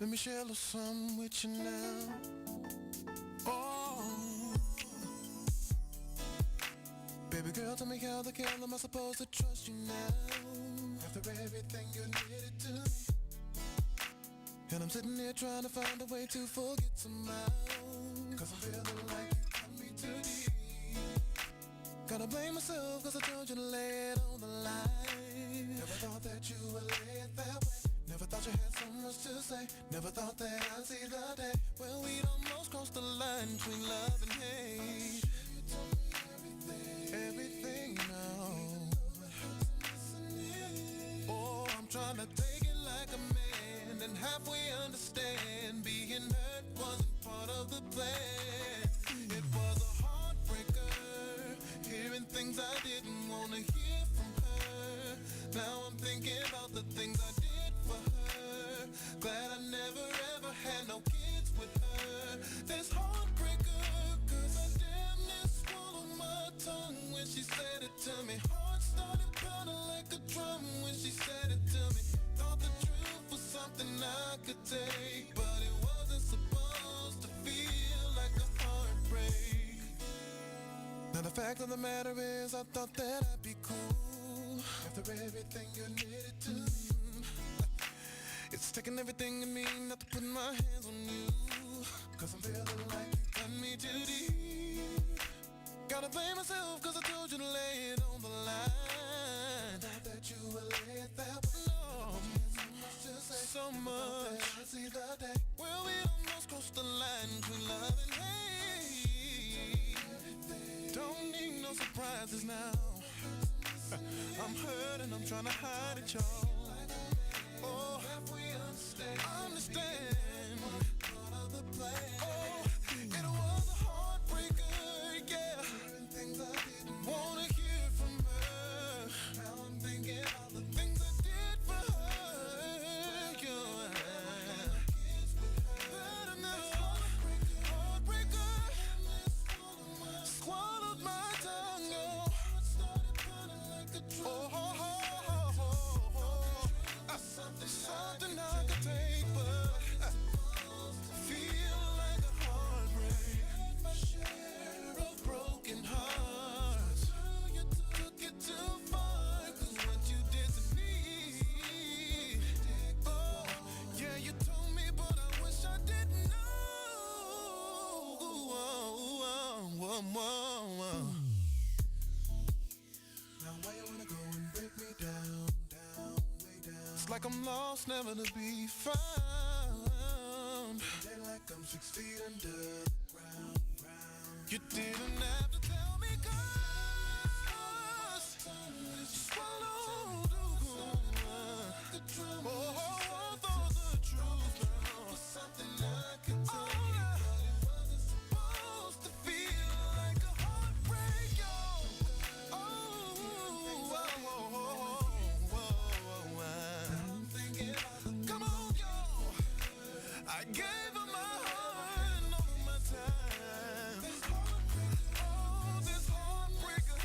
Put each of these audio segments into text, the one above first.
Let me share a little something with you now. Oh, baby girl, tell me how the hell am I supposed to trust you now? After everything you did to me, and I'm sitting here trying to find a way to forget somehow. Cause I'm feeling like you cut me too deep. Gotta blame myself cause I told you to lay it on the line. Never thought that you would lay it that way. Never thought you had so much to say. Never thought that I'd see the day. Well, we'd almost crossed the line between love and hate. You told me everything now. Oh, I'm trying to take it like a man and halfway understand. Being hurt wasn't part of the plan. It was a heartbreaker, hearing things I didn't want to hear from her. Now I'm thinking about the things I did for her. Glad I never ever had no kids with her. This heartbreaker, cause I damn near swallowed my tongue when she said it to me. Heart started pounding like a drum when she said it to me. Thought the truth was something I could take, but it wasn't supposed to feel like a heartbreak. Now the fact of the matter is I thought that I'd be cool after everything you did to me. It's taking everything in me not to put my hands on you. Cause I'm feeling like you cut me too deep. Gotta blame myself cause I told you to lay it on the line. Thought that you would lay it that way. No, so much. I see the day. Well, we almost crossed the line between love and hate. Don't need no surprises now. I'm hurt and I'm trying to hide it, y'all. Oh, understand. Oh, it was a heartbreaker, yeah. Things I didn't wanna hear from her. Now I'm thinking about the things I did for her, yeah. But another heartbreaker swallowed my tongue, oh. Something I could take, but feel like a heartbreak. My share of broken hearts. You took it too far, cause what you did to me. Oh, yeah, you told me, but I wish I didn't know. Now why you wanna go and break me down? It's like I'm lost, never to be found. Day like I'm 6 feet under the ground. You didn't have to tell me cause swallowed the truth. Oh, the truth now. Something I could tell you, but it wasn't supposed to feel like a heartbreak, yo. Come on, yo. I gave her my heart and all my time. Oh, this heartbreaker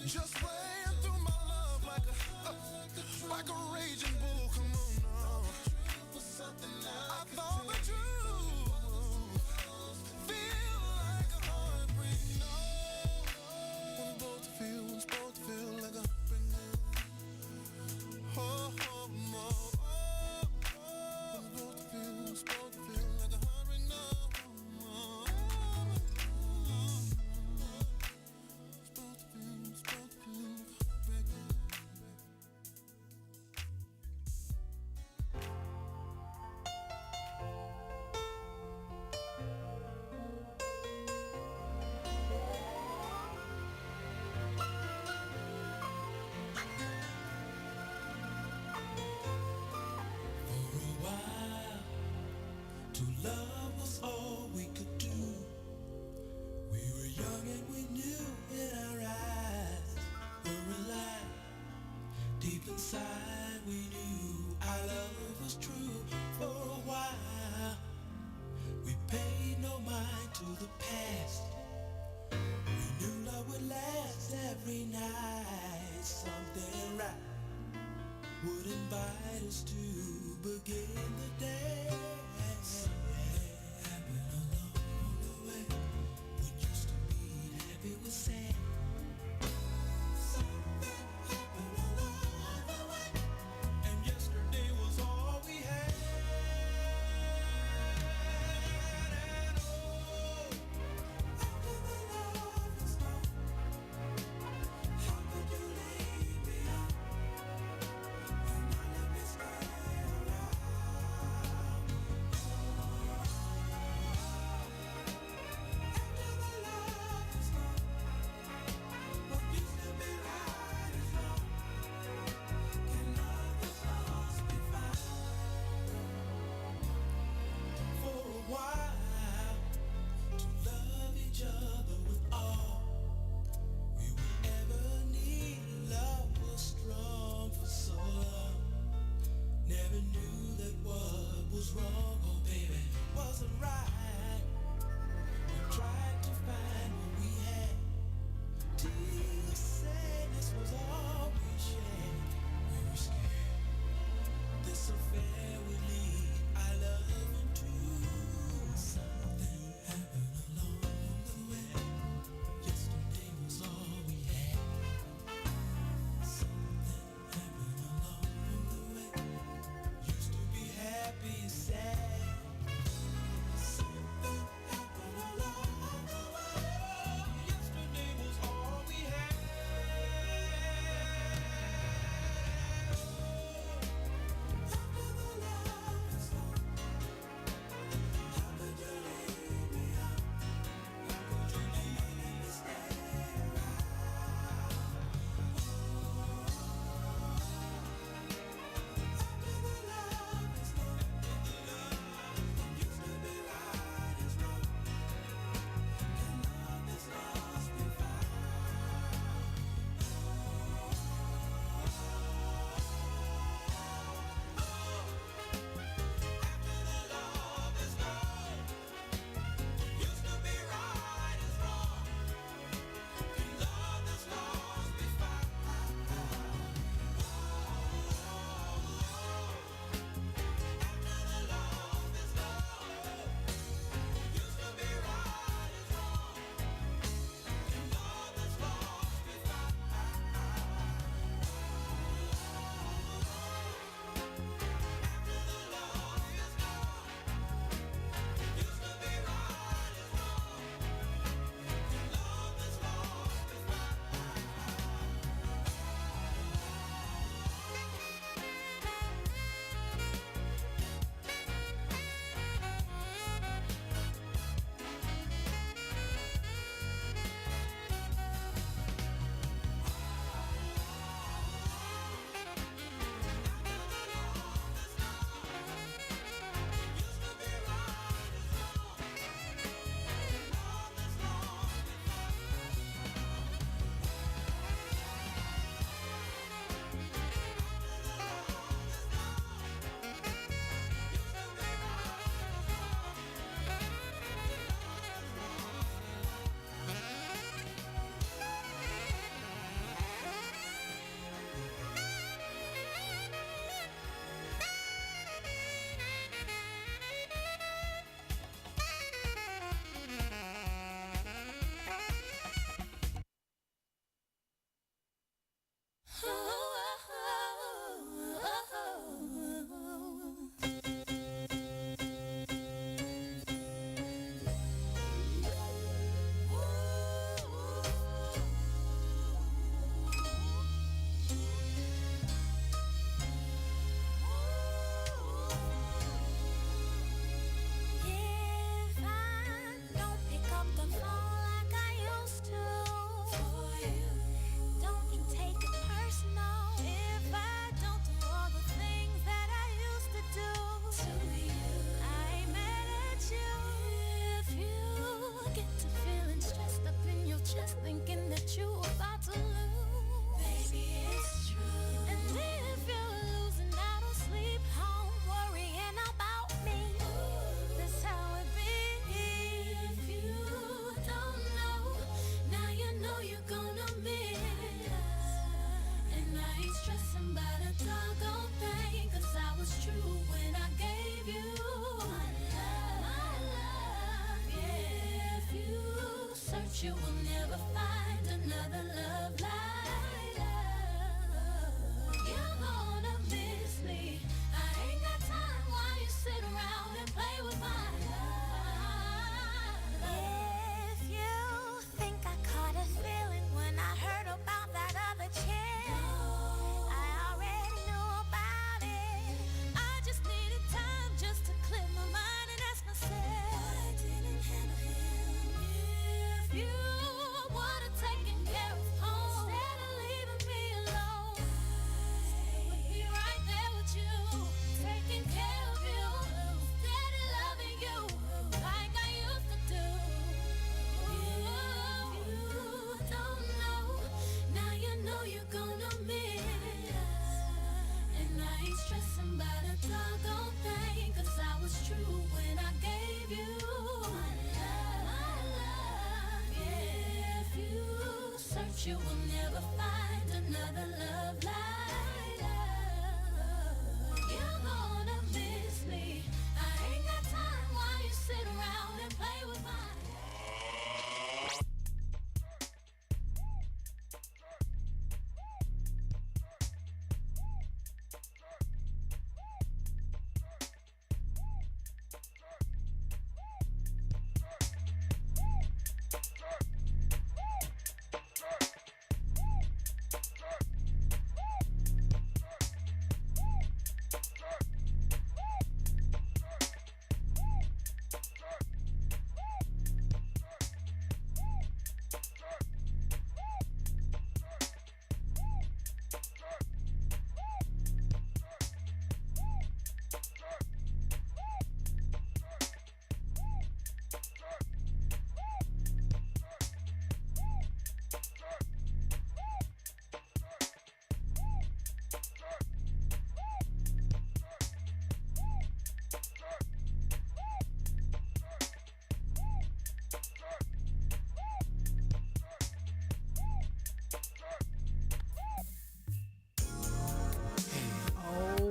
just ran through my love like a raging bull. Come on, now. I thought the truth feel like a heartbreak. No, when it's supposed to feel like a heartbreak now. Oh, oh, oh. Love was all we could do. We were young and we knew in our eyes were alive. Deep inside we knew our love was true. For a while we paid no mind to the past. We knew love would last every night. Something right would invite us to begin the day. search, you will never find another love like love. You're gonna miss me. I ain't got time while you sit around and play with my love. If you think I caught a feeling when I heard about that other chick, I already knew about it. I just needed time just to clear my mind and ask myself why I didn't handle him. If you would've taken care of home instead of leaving me alone, I would be right there with you, taking care of you, steady loving you like I used to do. You don't know, now you know you're gonna miss. And I ain't stressing about a doggone thing, 'cause I was true when I gave you my love. If you search, you will never find another love like love. You're gonna miss me. I ain't got time while you sit around and play with my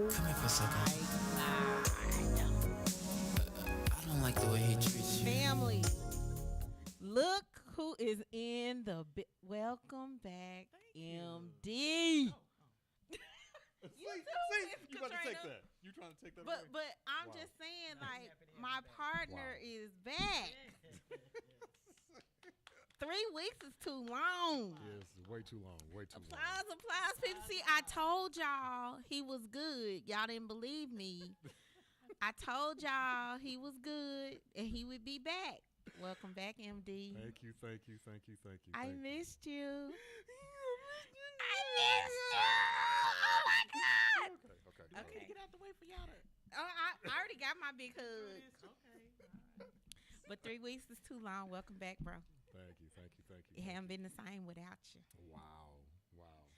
Come here for a second. I don't like the way he treats you. Family, look who is in the welcome back, MD. See, Miss you about to take Katrina. that. You trying to take that away? But I'm Wow. just saying, like, my partner is back. 3 weeks is too long. Yes, way too long. Way too long. Applause, people. See, I told y'all he was good. Y'all didn't believe me. I told y'all he was good and he would be back. Welcome back, MD. Thank you. I thank you. missed you. I missed you. Oh my God. Okay. Get out the way for y'all to. Oh, I already got my big hug. Okay. All right. But 3 weeks is too long. Welcome back, bro. Thank you. It haven't been the same without you. Wow.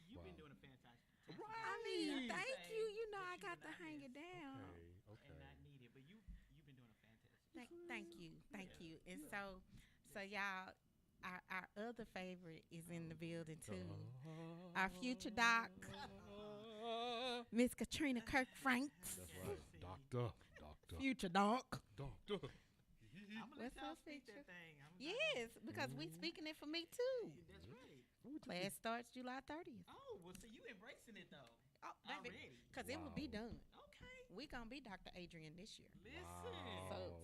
You've been doing a fantastic. I mean, Not to thank say you. You know, that I you got were to not hang it missed down. Okay. and not needed, but you've been doing a fantastic. Thank you. And so y'all, our other favorite is in the building too. Our future doc, Miss Katrina Kirks Franks. That's right. Doctor. Future doc. Doctor. I'm gonna let What's y'all up, speak feature? that thing. Yes, because we speaking it for me too. That's right. Class starts July 30th. Oh, well, so you embracing it though? Oh, baby, Already? because it will be Wow. done. Okay. We gonna be Dr. Adrian this year, Listen.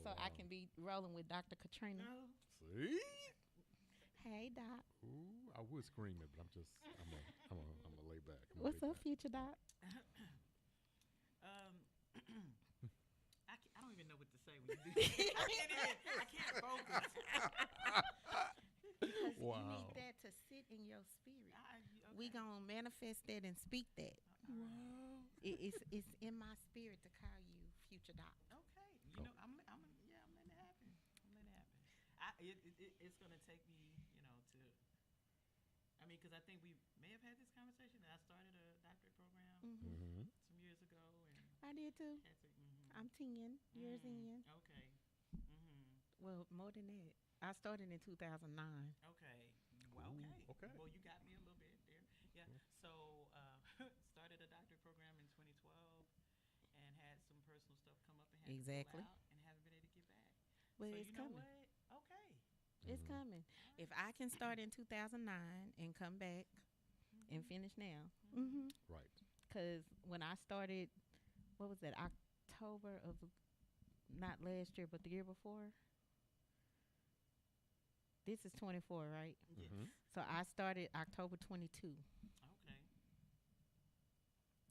so I can be rolling with Dr. Katrina. No. See? Hey, Doc. Ooh, I would scream it, but I'm gonna lay back. What's up, future Doc? I don't even know what to say when you do that. I can't focus. Because you Wow. need that to sit in your spirit. Okay. We gonna manifest that and speak that. Wow. It's in my spirit to call you future Doc. Okay. You know, I'm letting it happen. It's gonna take me, because I think we may have had this conversation. I started a doctorate program Mm-hmm. some years ago, and I did too. had to. I'm 10 years in. Okay. Well, more than that. I started in 2009. Okay. Well, Ooh, okay. Well, you got me a little bit there. Yeah. So started a doctorate program in 2012, and had some personal stuff come up and had to Exactly. pull out, and haven't been able to get back. But So it's you know coming. what? Okay. It's coming. If I can start in 2009 and come back and finish now, Right. because when I started, what was that? October of not last year, but the year before. This is 24, right? Yes. Mhm. So I started October 22,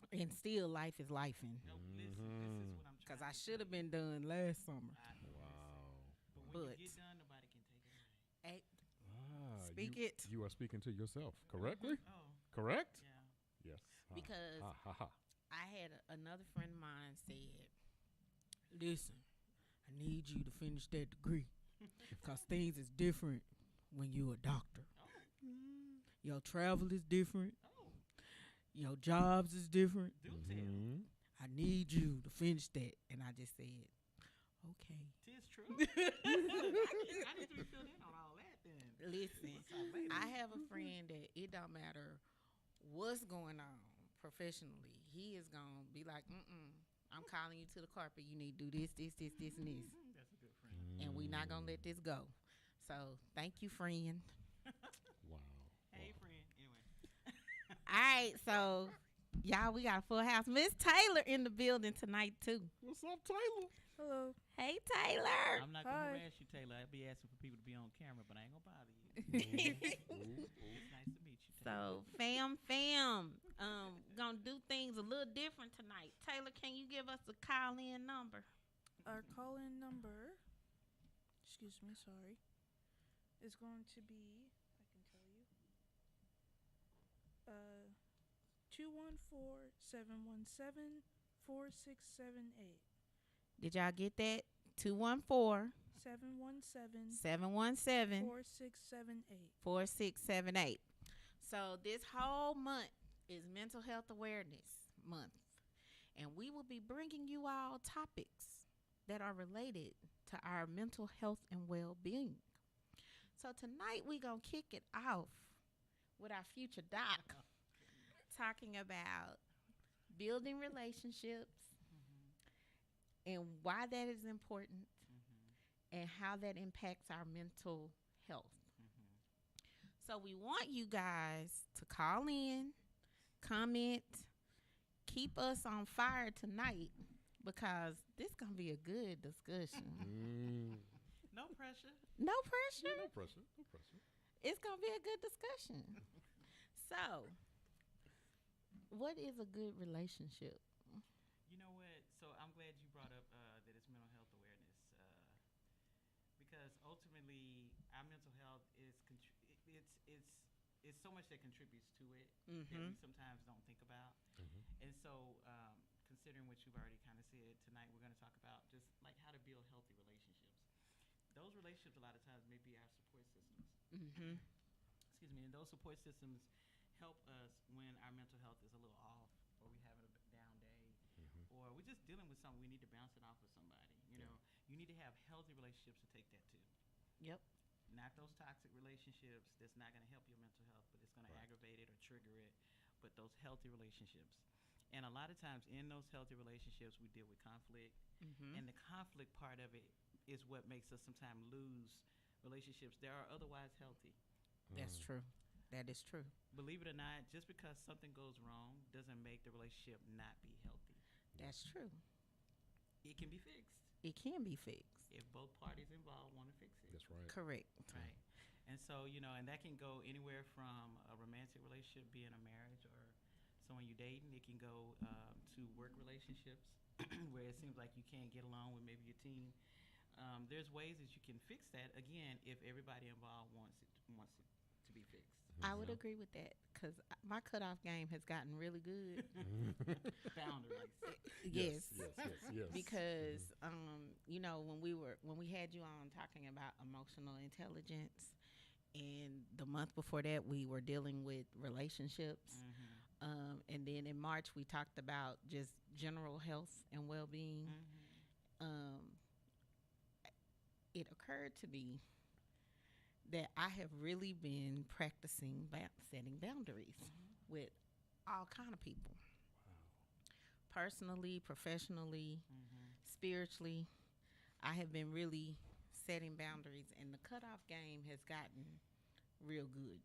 Okay. and still life is lifing. No, listen, this is what I'm trying Because I to should have tell you. been done last summer. I know. Wow. But when But- you get done, nobody can take it away. Hey, You, speak it. you are speaking to yourself correctly. Oh, Correct. yeah. Yes. Because Ha ha ha. I had another friend of mine said, "Listen, I need you to finish that degree because things is different when you're a doctor. Your travel is different. Oh, Your jobs is different. do tell. Mhm. I need you to finish that." And I just said, "Okay." Tis true. I need to be filled in on all that then. Listen, What's up, baby? I have a friend that it don't matter what's going on professionally. He is gonna be like, I'm calling you to the carpet. You need to do this, this, this, this, and this. That's a good friend. And we not gonna let this go. So thank you, friend. Wow. Hey, wow. friend. Anyway. All right, so y'all, we got a full house. Miss Taylor in the building tonight too. What's up, Taylor? Hello. Hey, Taylor. I'm not going to Hi. harass you, Taylor. I'll be asking for people to be on camera, but I ain't going to bother you. Ooh, It's nice to meet you, Taylor. So fam, gonna do things a little different tonight. Taylor, can you give us a call-in number? Our call-in number, excuse me, sorry, is going to be, I can tell you, 214-717-4678. Did y'all get that? 214 717 717 4678. 4678. So this whole month is Mental Health Awareness Month. And we will be bringing you all topics that are related to our mental health and well-being. So tonight we going to kick it off with our future doc talking about building relationships and why that is important and how that impacts our mental health. So we want you guys to call in, comment, keep us on fire tonight because this going to be a good discussion. No pressure. No pressure. No pressure. No pressure. It's going to be a good discussion. So, what is a good relationship? You know what? So I'm glad you brought up that it's mental health awareness because ultimately our mental health is it's so much that contributes to it that we sometimes don't think about. And so considering what you've already kind of said tonight, we're going to talk about just like how to build healthy relationships. Those relationships a lot of times may be our support systems. Excuse me. And those support systems help us when our mental health is a little off or we're having a down day or we're just dealing with something we need to bounce it off of somebody. You know, you need to have healthy relationships to take that to. Yep. Not those toxic relationships that's not going to help your mental health, but it's going to aggravate it or trigger it. But those healthy relationships. And a lot of times in those healthy relationships, we deal with conflict. And the conflict part of it is what makes us sometimes lose relationships that are otherwise healthy. That's true. That is true. Believe it or not, just because something goes wrong doesn't make the relationship not be healthy. That's true. It can be fixed It can be fixed. if both parties involved want to fix it. That's right. Correct. Right. And so, you know, and that can go anywhere from a romantic relationship, being a marriage or someone you dating. It can go to work relationships where it seems like you can't get along with maybe your team. There's ways that you can fix that, again, if everybody involved wants it to be fixed. I would agree with that because my cutoff game has gotten really good. Boundaries. Yes. Yes. Because you know, when we had you on talking about emotional intelligence, and the month before that we were dealing with relationships, and then in March we talked about just general health and well-being. It occurred to me that I have really been practicing setting boundaries with all kind of people. Personally, professionally, spiritually. I have been really setting boundaries, and the cutoff game has gotten real good.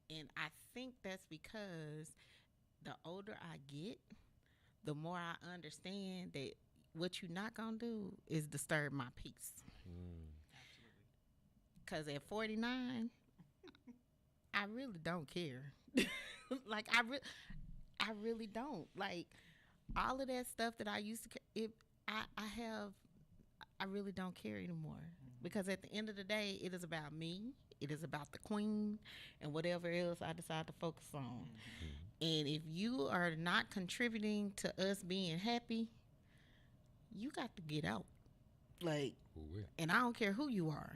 And I think that's because the older I get, the more I understand that what you're not gonna do is disturb my peace. Cause at 49, I really don't care. Like I really don't. Like all of that stuff that I used to. I really don't care anymore. Because at the end of the day, it is about me. It is about the queen and whatever else I decide to focus on. And if you are not contributing to us being happy, you got to get out. Like, and I don't care who you are.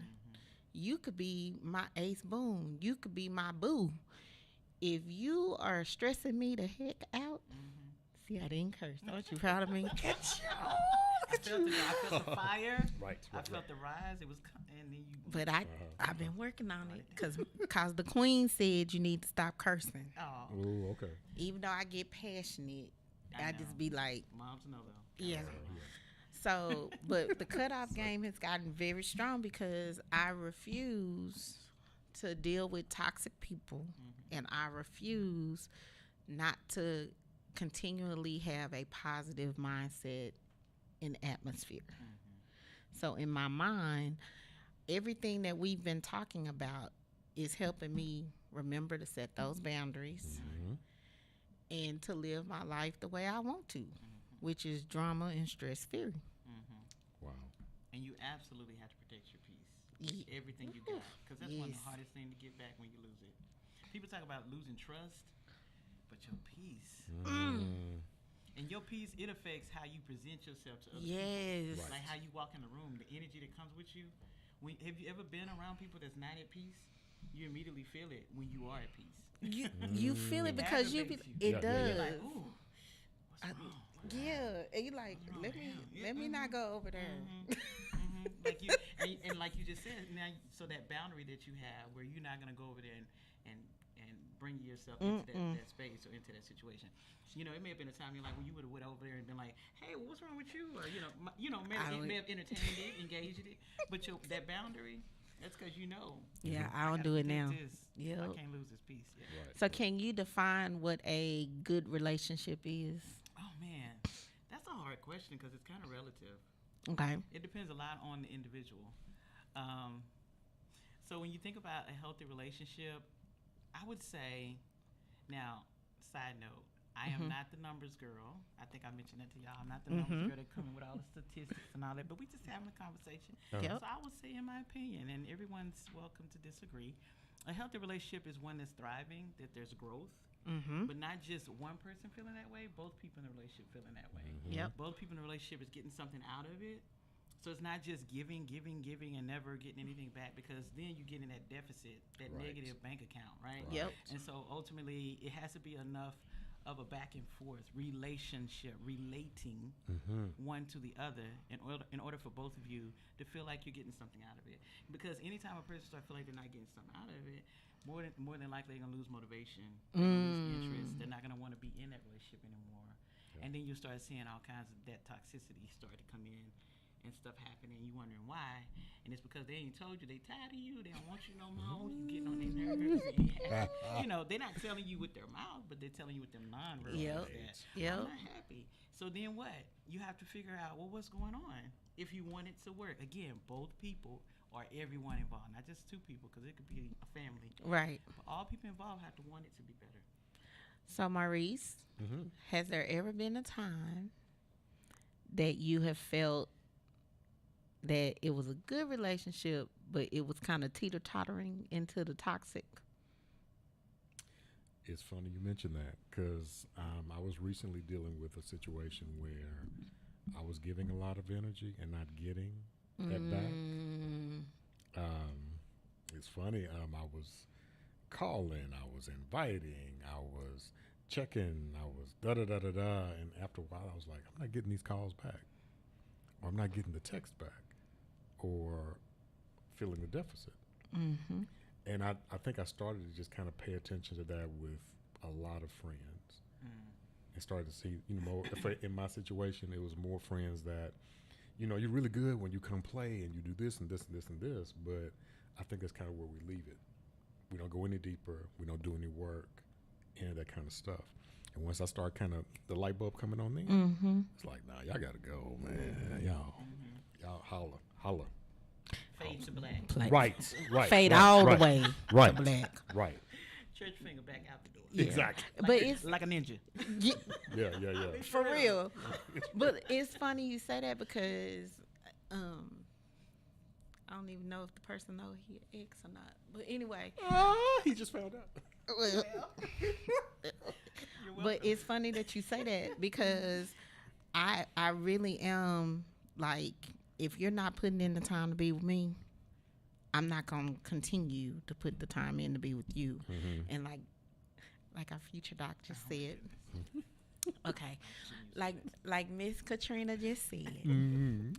You could be my ace boon. You could be my boo. If you are stressing me the heck out, see, I didn't curse. Aren't you proud of me? I felt the fire. Right. I felt the rise. It was, and then you. But I've been working on it because the queen said you need to stop cursing. Oh, okay. Even though I get passionate, I just be like, moms know though. yeah. So, but the cutoff game has gotten very strong because I refuse to deal with toxic people, and I refuse not to continually have a positive mindset in atmosphere. So in my mind, everything that we've been talking about is helping me remember to set those boundaries and to live my life the way I want to, which is drama and stress free. Wow. And you absolutely have to protect your peace. Everything you got. Because that's one of the hardest things to get back when you lose it. People talk about losing trust, but your peace. And your peace, it affects how you present yourself to other people. Right. Like how you walk in the room, the energy that comes with you. Have you ever been around people that's not at peace? You immediately feel it when you are at peace. You feel it because it does. You're like, ooh, what's wrong? Yeah, and you like, let me not go over there. Like you, and like you just said, now, so that boundary that you have, where you're not gonna go over there and bring yourself into that space or into that situation. You know, it may have been a time you're like, when you would have went over there and been like, hey, what's wrong with you? Or may have entertained it, engaged it, but that boundary, that's because you know. Yeah, I don't do it now. Yeah, I can't lose this piece. Yeah. Right. So can you define what a good relationship is? Oh man, that's a hard question because it's kind of relative. Okay. It depends a lot on the individual. So when you think about a healthy relationship, I would say, now, side note, I am not the numbers girl. I think I mentioned that to y'all. I'm not the numbers girl that come in with all the statistics and all that, but we just having a conversation. Yep. So I would say, in my opinion, and everyone's welcome to disagree, a healthy relationship is one that's thriving, that there's growth, but not just one person feeling that way, both people in the relationship feeling that way. Yep. Both people in the relationship is getting something out of it. So it's not just giving, and never getting anything back, because then you get in that deficit, that negative bank account, right? Yep. And so ultimately, it has to be enough of a back and forth relationship, relating one to the other in order for both of you to feel like you're getting something out of it. Because anytime a person starts to feel like they're not getting something out of it, more than likely they're going to lose motivation, lose interest. They're not going to want to be in that relationship anymore. And then you start seeing all kinds of that toxicity start to come in and stuff happening. You wondering why. And it's because they ain't told you they tired of you. They don't want you no more. You getting on their nerves. They're not telling you with their mouth, but they're telling you with them non-verbal. I'm not happy. So then what? You have to figure out, well, what's going on? If you want it to work. Again, both people or everyone involved, not just two people, because it could be a family. Right. But all people involved have to want it to be better. So Maurice, has there ever been a time that you have felt that it was a good relationship, but it was kind of teeter-tottering into the toxic? It's funny you mentioned that, because I was recently dealing with a situation where I was giving a lot of energy and not getting that back. It's funny. I was calling, I was inviting, I was checking, I was da-da-da-da-da, and after a while I was like, I'm not getting these calls back, or I'm not getting the text back, or feeling the deficit. And I think I started to just kind of pay attention to that with a lot of friends, and started to see, in my situation, it was more friends that, you know, you're really good when you come play and you do this and this and this and this, but I think that's kind of where we leave it. We don't go any deeper. We don't do any work, any of that kind of stuff. And once I start kind of the light bulb coming on then, it's like, nah, y'all gotta go, man. Y'all holla. Fade to black. Right. Fade right, all right, the way right, to black. Right. Church finger back out the door. Yeah. Exactly. But it's Like a ninja. yeah, Yeah. for real. But it's funny you say that because I don't even know if the person know he an ex or not. But anyway, He just found out. well, but it's funny that you say that because I really am like, if you're not putting in the time to be with me, I'm not gonna continue to put the time in to be with you. And like our future doctor said, okay, like Miss Katrina just said,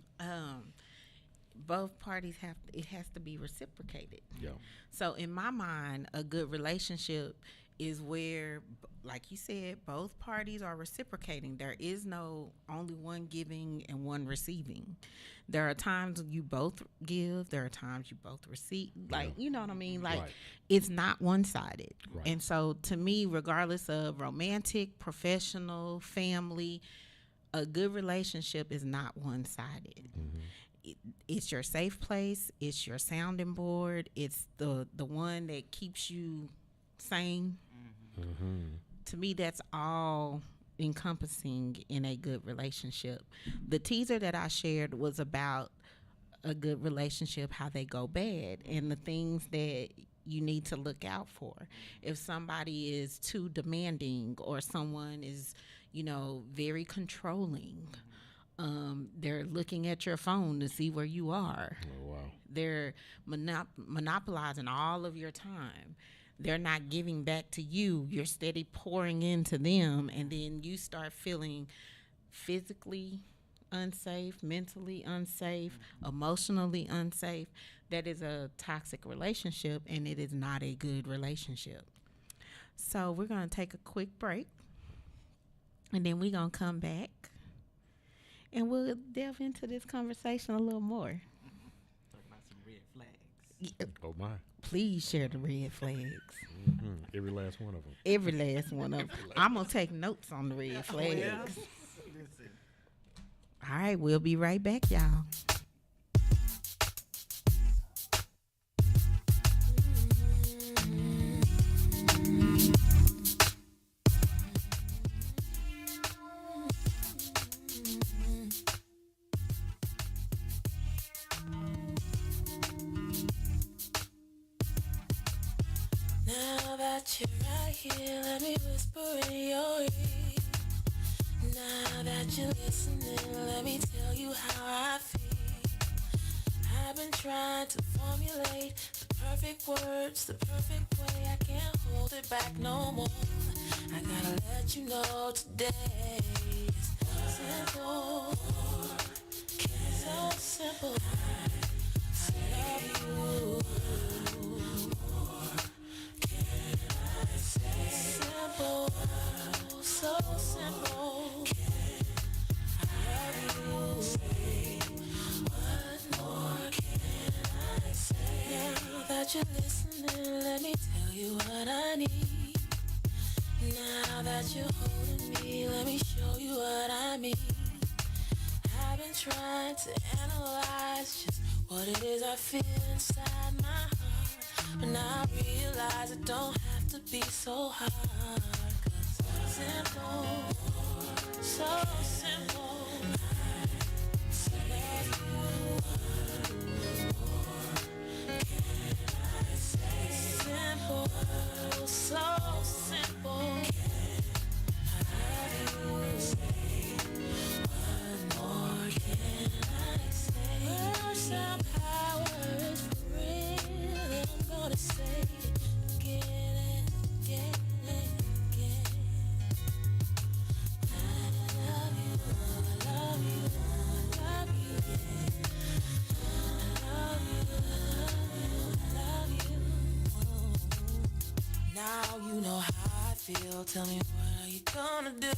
both parties it has to be reciprocated. Yeah. So in my mind, a good relationship is where, like you said, both parties are reciprocating. There is no only one giving and one receiving. There are times you both give. There are times you both receive. Like, you know what I mean? Like, Right. it's not one-sided. Right. And so to me, regardless of romantic, professional, family, a good relationship is not one-sided. It's your safe place. It's your sounding board. It's the one that keeps you sane. To me, that's all encompassing in a good relationship. The teaser that I shared was about a good relationship, how they go bad, and the things that you need to look out for. If somebody is too demanding or someone is, very controlling, they're looking at your phone to see where you are. Oh, wow. They're monopolizing all of your time. They're not giving back to you. You're steady pouring into them, and then you start feeling physically unsafe, mentally unsafe, emotionally unsafe. That is a toxic relationship, and it is not a good relationship. So we're going to take a quick break, and then we're going to come back, and we'll delve into this conversation a little more. Talk about some red flags. Oh, my. Please share the red flags. Every last one of them. Every last one of them. I'm going to take notes on the red flags. Listen. All right, we'll be right back, y'all. Now that you're right here, let me whisper in your ear. Now that you're listening, let me tell you how I feel. I've been trying to formulate the perfect words, the perfect way. I can't hold it back no more. I gotta let you know today it's simple, so simple. I love you. Simple, so simple. I love you. What more can I say? Now that you're listening, let me tell you what I need. Now that you're holding me, let me show you what I mean. I've been trying to analyze just what it is I feel inside my heart, but now I realize it don't have to be so hard. 'Cause simple, so simple. I love you. Simple, so simple. I love you. What more can I say? Words have power, it's for real, and I'm gonna say it again and again and again. I love you, I love you, I love you, yeah. I love you, I love you, I love you. Now you know how I feel, tell me what are you gonna do?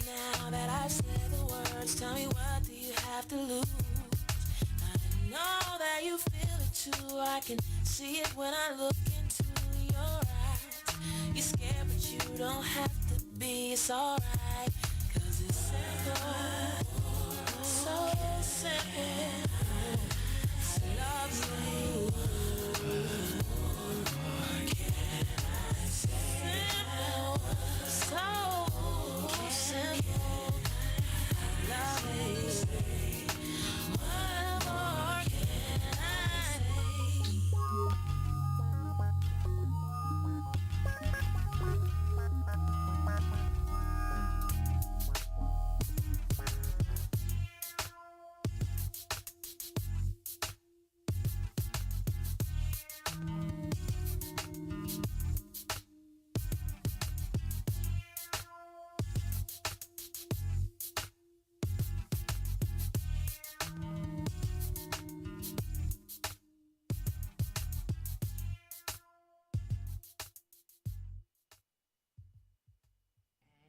Now that I've said the words, tell me what do you have to lose. I know that you feel it too. I can see it when I look into your eyes. You're scared, but you don't have to be. It's alright, 'cause it's simple. So simple. I love you. Simple. So simple. Love you. What more can I say?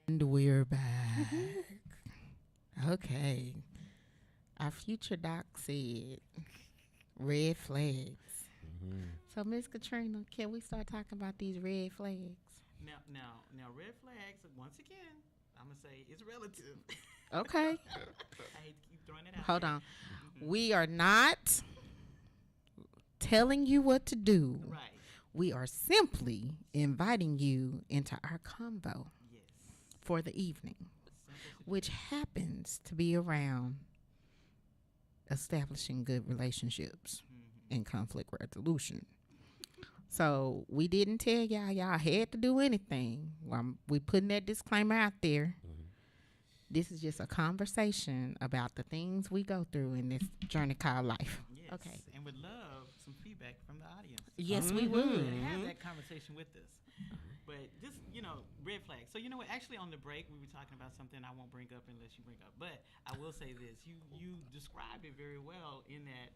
And we're back. Okay. Our future doc said red flags. So, Miss Katrina, can we start talking about these red flags? Now, red flags. Once again, I'm gonna say it's relative. Okay. I hate to keep throwing it out. Hold there. on. We are not telling you what to do. Right. We are simply inviting you into our convo Yes. for the evening, Simple which happens to be around establishing good relationships and conflict resolution. So we didn't tell y'all had to do anything. We putting that disclaimer out there. This is just a conversation about the things we go through in this journey called life. Yes. Okay. And would love some feedback from the audience. Yes, we would. Have that conversation with us. But just, red flags. So, you know what? Actually, on the break, we were talking about something I won't bring up unless you bring up. But I will say this. You described it very well in that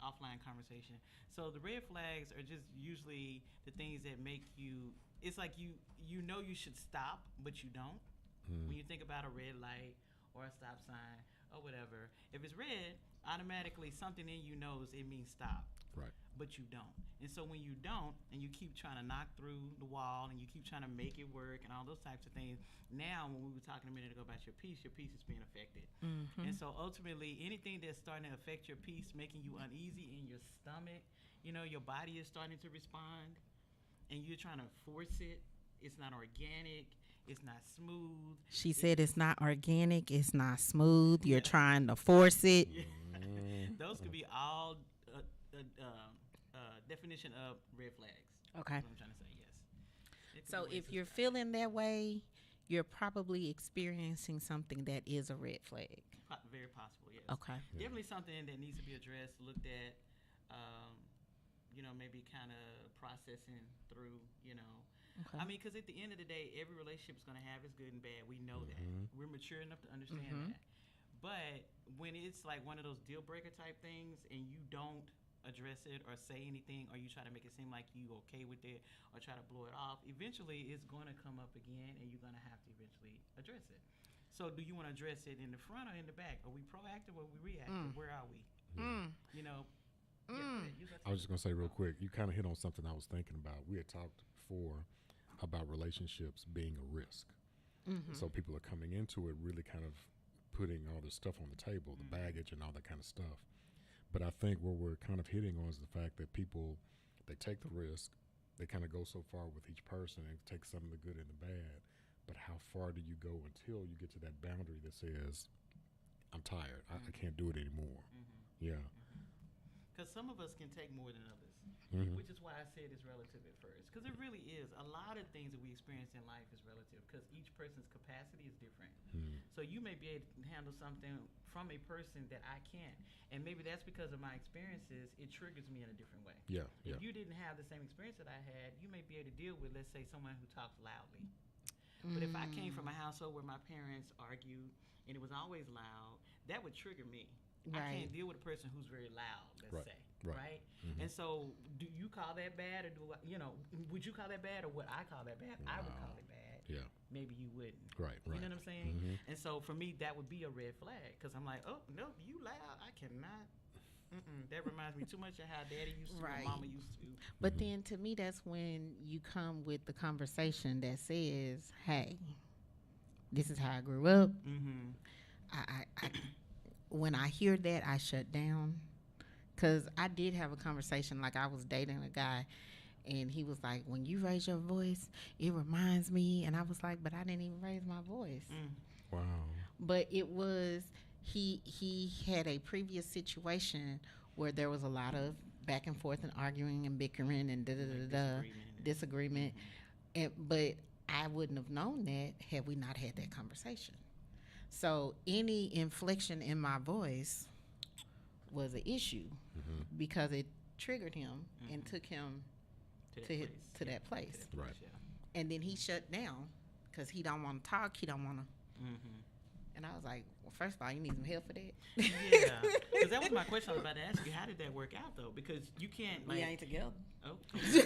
offline conversation. So the red flags are just usually the things that make you, it's like you know you should stop, but you don't. When you think about a red light or a stop sign or whatever, if it's red, automatically something in you knows it means stop. Right. But you don't. And so when you don't, and you keep trying to knock through the wall, and you keep trying to make it work, and all those types of things, now when we were talking a minute ago about your peace is being affected. And so ultimately, anything that's starting to affect your peace, making you uneasy in your stomach, your body is starting to respond, and you're trying to force it. It's not organic. It's not smooth. She said it's not organic. It's not smooth. You're trying to force it. Those could be all definition of red flags. Okay. That's what I'm trying to say, yes. It could So be ways if to you're start. feeling that way, you're probably experiencing something that is a red flag. Very possible, yes. Okay. Definitely something that needs to be addressed, looked at, maybe kind of processing through, Okay. I mean, because at the end of the day, every relationship is going to have its good and bad. We know that. We're mature enough to understand that. But when it's like one of those deal breaker type things and you don't address it or say anything, or you try to make it seem like you okay with it or try to blow it off, eventually it's going to come up again and you're going to have to eventually address it. So do you want to address it in the front or in the back? Are we proactive or are we reactive? Where are we? Yeah, go ahead. Use that I was just going to say real quick, you kind of hit on something I was thinking about. We had talked before about relationships being a risk. So people are coming into it really kind of putting all this stuff on the table, the baggage and all that kind of stuff. But I think what we're kind of hitting on is the fact that people, they take the risk, they kind of go so far with each person and take some of the good and the bad. But how far do you go until you get to that boundary that says, I'm tired, I can't do it anymore? Yeah. Because some of us can take more than others, which is why I said it's relative at first. Because it really is. A lot of things that we experience in life is relative because each person's capacity is different. So you may be able to handle something from a person that I can't. And maybe that's because of my experiences. It triggers me in a different way. Yeah. If you didn't have the same experience that I had, you may be able to deal with, let's say, someone who talks loudly. But if I came from a household where my parents argued and it was always loud, that would trigger me. I Right. can't deal with a person who's very loud, let's say. Right. And so do you call that bad or would you call that bad or would I call that bad? I would call it bad. Yeah. maybe you wouldn't. Right. You Right. know what I'm saying? Mhm. And so for me, that would be a red flag because I'm like, oh no, you loud. I cannot. That reminds me too much of how Daddy used to, Right. or Mama used to. But then to me, that's when you come with the conversation that says, "Hey, this is how I grew up." Mm-hmm. I when I hear that, I shut down because I did have a conversation. Like I was dating a guy, and he was like, "When you raise your voice, it reminds me." And I was like, "But I didn't even raise my voice." Wow. But it was he had a previous situation where there was a lot of back and forth and arguing and bickering and disagreement. But I wouldn't have known that had we not had that conversation. So any inflection in my voice was an issue because it triggered him and took him to that place. Right. And then he shut down because he don't want to talk. He don't want to. Mm-hmm. And I was like, well, first of all, you need some help for that. Yeah, because that was my question I was about to ask you. How did that work out though? Because you can't like. We ain't together. Oh.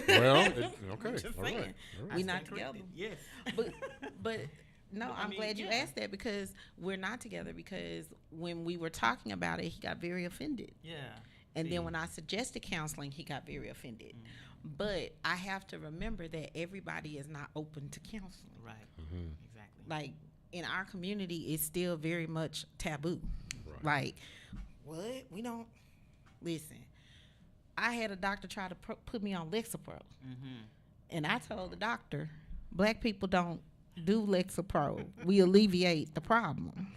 Well, okay. Just All saying. right. All right. We I not stand together. corrected. Yes. But no, But I I'm mean, glad you yeah. asked that because we're not together because when we were talking about it, he got very offended. Yeah. And See. then when I suggested counseling, he got very offended. But I have to remember that everybody is not open to counseling. Right. Mhm. Exactly. Like in our community, it's still very much taboo. Right. Like, what? We don't listen. I had a doctor try to put me on Lexapro, and I told the doctor, "Black people don't do Lexapro. We alleviate the problem."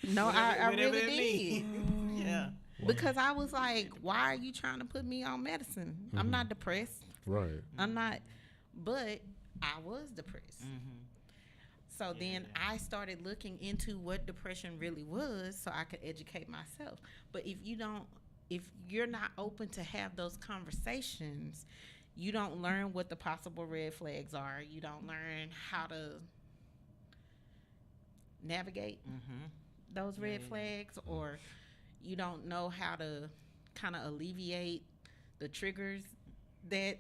No, I Whatever really it did. means. Yeah. Because I was like, why are you trying to put me on medicine? I'm not depressed. Right. I'm not, but I was depressed. So then I started looking into what depression really was so I could educate myself. But if you're not open to have those conversations, you don't learn what the possible red flags are. You don't learn how to navigate those red flags, or you don't know how to kind of alleviate the triggers that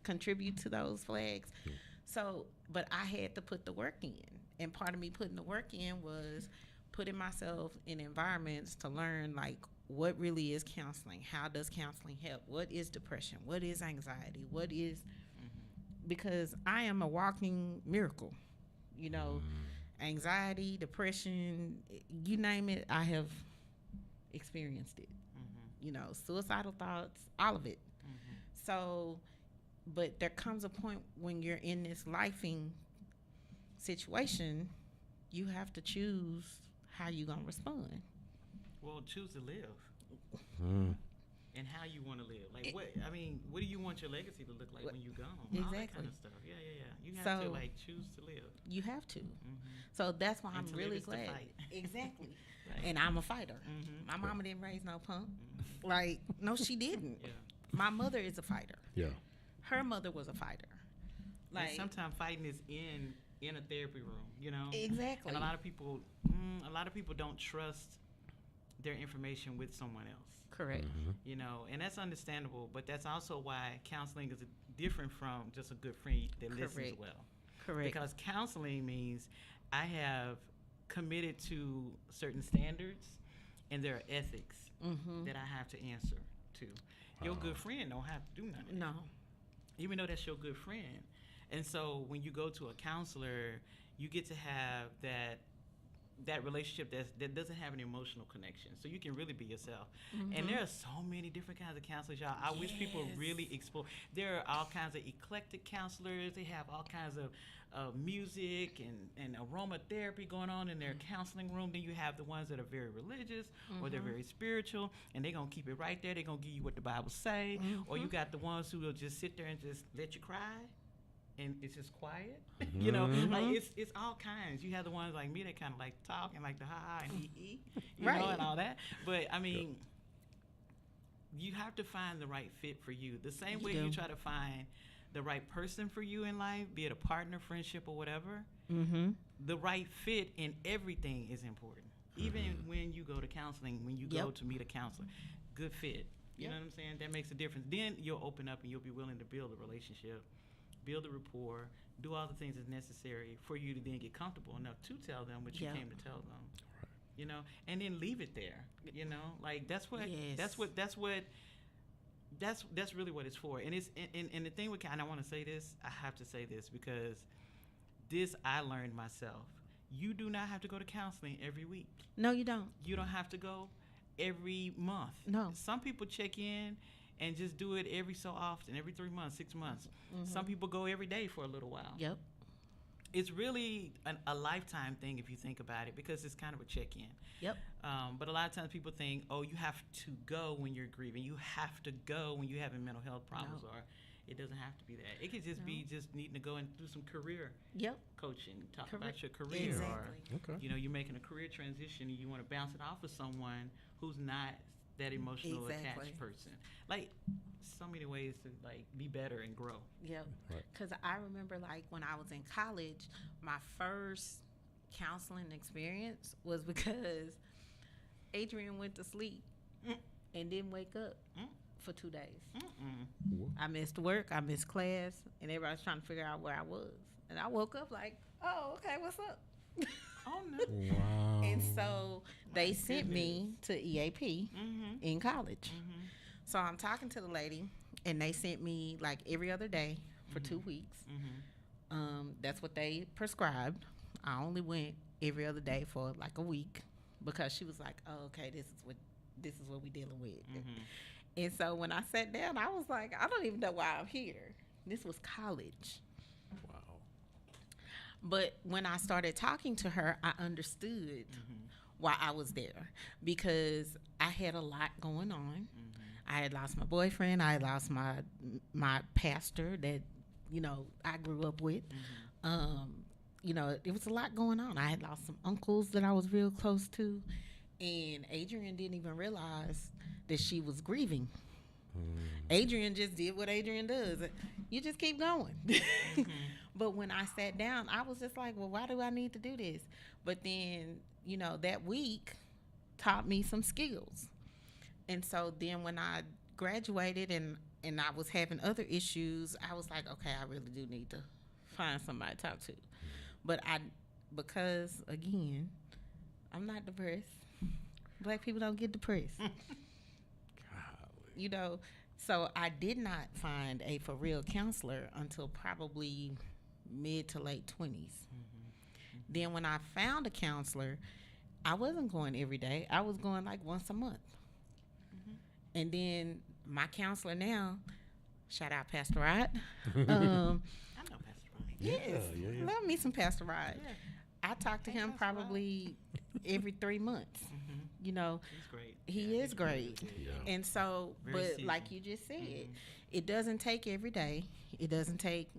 contribute to those flags. So, but I had to put the work in. And part of me putting the work in was putting myself in environments to learn, like, what really is counseling? How does counseling help? What is depression? What is anxiety? What is, because I am a walking miracle. You know, anxiety, depression, you name it, I have experienced it. You know, suicidal thoughts, all of it. So, but there comes a point when you're in this lifing situation, you have to choose how you're going to respond. Well, choose to live. Mm. And how you want to live. Like, what do you want your legacy to look like when you're gone? All that Exactly. kind of stuff. Yeah. You have to, So- like, choose to live. You have to. So that's why And I'm to live really is to glad. fight. Exactly. Right. And I'm a fighter. My mama didn't raise no punk. Like, no, she didn't. Yeah. My mother is a fighter. Yeah. Her mother was a fighter. Like, sometimes fighting is in a therapy room, you know? Exactly. And a lot of people don't trust their information with someone else. Correct. You know, and that's understandable, but that's also why counseling is different from just a good friend that listens Correct. well. Correct. Because counseling means I have committed to certain standards and there are ethics that I have to answer to. Your good friend don't have to do nothing. No. Even though that's your good friend. And so when you go to a counselor, you get to have that relationship that doesn't have an emotional connection. So you can really be yourself. And there are so many different kinds of counselors, y'all. I wish people really explore. There are all kinds of eclectic counselors. They have all kinds of music and aromatherapy going on in their counseling room. Then you have the ones that are very religious or they're very spiritual, and they're going to keep it right there. They're going to give you what the Bible say. Or you got the ones who will just sit there and just let you cry. And it's just quiet, you know. Like it's all kinds. You have the ones like me that kind of like to talk and like the ha and you know, and all that. But I mean, you have to find the right fit for you. The same way you try to find the right person for you in life, be it a partner, friendship, or whatever. The right fit in everything is important. Even when you go to counseling, when you go to meet a counselor, good fit. You know what I'm saying? That makes a difference. Then you'll open up and you'll be willing to build a relationship build a rapport, do all the things that's necessary for you to then get comfortable enough to tell them what you Yeah. came to tell them. You know, and then leave it there. You know, like that's what that's really what it's for. And it's and the thing with, and I want to say this, I have to say this because this I learned myself. You do not have to go to counseling every week. No, you don't. You don't have to go every month. No. Some people check in and just do it every so often, every 3 months, 6 months. Some people go every day for a little while. Yep. It's really a lifetime thing if you think about it, because it's kind of a check-in. Yep. But a lot of times people think, oh, you have to go when you're grieving. You have to go when you're having mental health problems. No. Or it doesn't have to be that. It could just be just needing to go and do some career Yep. coaching, talk Correct. about your career. Exactly. Or, Okay. you know, you're making a career transition and you want to bounce it off of someone who's not that emotional Exactly. attached person. Like, so many ways to, like, be better and grow. Yep. Right. Because I remember, like, when I was in college, my first counseling experience was because Adrian went to sleep and didn't wake up for 2 days. Mm-mm. I missed work, I missed class, and everybody was trying to figure out where I was. And I woke up like, oh, okay, what's up? Oh, no. Wow. And so they My sent me to EAP Mm-hmm. in college. Mm-hmm. So I'm talking to the lady, and they sent me like every other day for 2 weeks. Mm-hmm. That's what they prescribed. I only went every other day for like a week because she was like, "Oh, okay, this is what we dealing with." Mm-hmm. And so when I sat down, I was like, "I don't even know why I'm here." This was college. Wow. But when I started talking to her, I understood why I was there, because I had a lot going on. I had lost my boyfriend. I had lost my pastor that, you know, I grew up with. You know, it was a lot going on. I had lost some uncles that I was real close to, and Adrian didn't even realize that she was grieving. Adrian just did what Adrian does. You just keep going. But when I sat down, I was just like, well, why do I need to do this? But then, you know, that week taught me some skills. And so then when I graduated and I was having other issues, I was like, okay, I really do need to find somebody to talk to. But because, again, I'm not depressed. Black people don't get depressed. Golly. You know, so I did not find a for real counselor until probably mid to late 20s. Then when I found a counselor, I wasn't going every day. I was going like once a month. And then my counselor now, shout out Pastor Rod. I know Pastor Ronnie. Yes, yeah. love me some Pastor Rod. Yeah. I talk to Hey, him Pastor Rod. probably every 3 months. You know, He's great. he Yeah, is he's great. really good. Yeah. And so, Very but like seasoned. you just said, it doesn't take every day. It doesn't take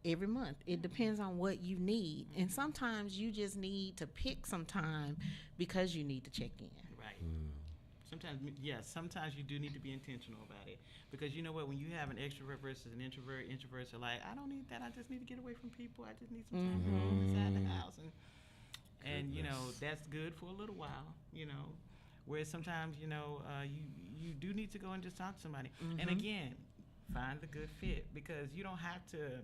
every month. It depends on what you need. And sometimes you just need to pick some time because you need to check in. Right. Sometimes you do need to be intentional about it, because you know what, when you have an extrovert versus an introvert, introverts are like, I don't need that, I just need to get away from people, I just need some time alone inside the house, and you know, that's good for a little while, you know, whereas sometimes, you know, you do need to go and just talk to somebody. And again, find the good fit, because you don't have to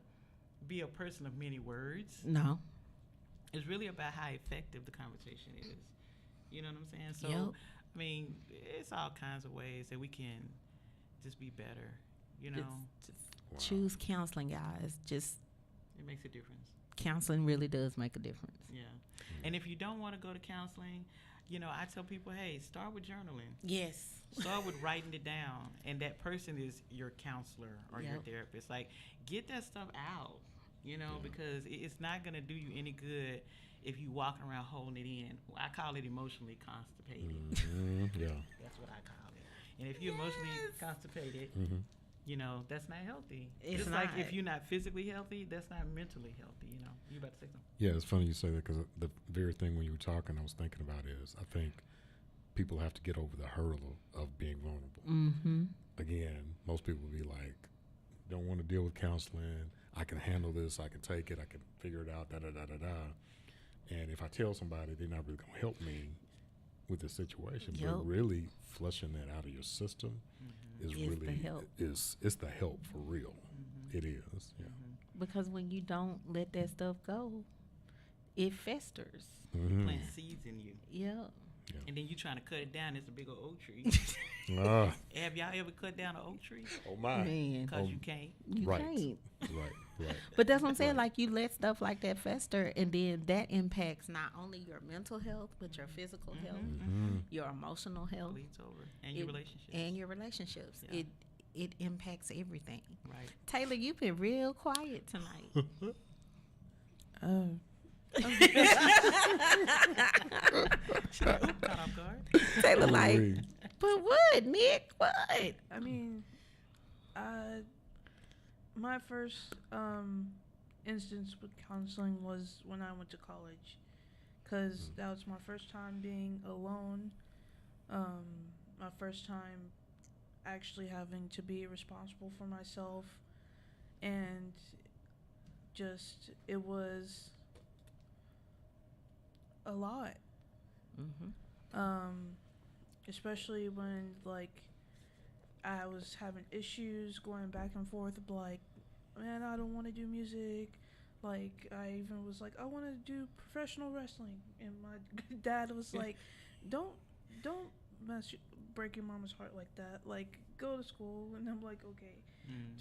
be a person of many words. No. It's really about how effective the conversation is. You know what I'm saying? So, Yep. I mean, it's all kinds of ways that we can just be better. You know, Just choose counseling, guys. Just it makes a difference. counseling really does make a difference. Yeah. And if you don't want to go to counseling, you know, I tell people, hey, start with journaling. Yes. Start with writing it down, and that person is your counselor or your Yep. therapist. Like, get that stuff out, you know, because it's not going to do you any good if you walking around holding it in. I call it emotionally constipated. Yeah. That's what I call it. And if you're emotionally constipated, you know, that's not healthy. It's Just like not. if you're not physically healthy, that's not mentally healthy, you know. You about to say something? Yeah, it's funny you say that, because the very thing when you were talking, I was thinking about is, I think people have to get over the hurdle of being vulnerable. Again, most people will be like, don't want to deal with counseling. I can handle this. I can take it. I can figure it out. Da da da da da. And if I tell somebody, they're not really going to help me with the situation. Yep. But really flushing that out of your system is Is the really help. it's the help for real. It is. Yeah. because when you don't let that stuff go, it festers. Plant seeds in you. Yeah. And then you trying to cut it down. It's a big old oak tree. Ah, Have y'all ever cut down an oak tree? oh my. Man, Because you can't. you Right. can't. Right. But that's what I'm saying. Right. Like, you let stuff like that fester, and then that impacts not only your mental health, but your physical health, your emotional health, Bleeds over. And your It- relationships. and your relationships. Yeah. It impacts everything. right. Taylor, you've been real quiet tonight. Oh. Caught off guard. Taylor, like, Ooh-wee. but what, Nick? What? I mean, my first instance with counseling was when I went to college, because that was my first time being alone. My first time actually having to be responsible for myself, and just it was a lot. Especially when, like, I was having issues going back and forth of, like, man, I don't want to do music. Like, I even was like, I want to do professional wrestling, and my dad was like, don't break your mama's heart like that. Like, go to school. And I'm like, okay.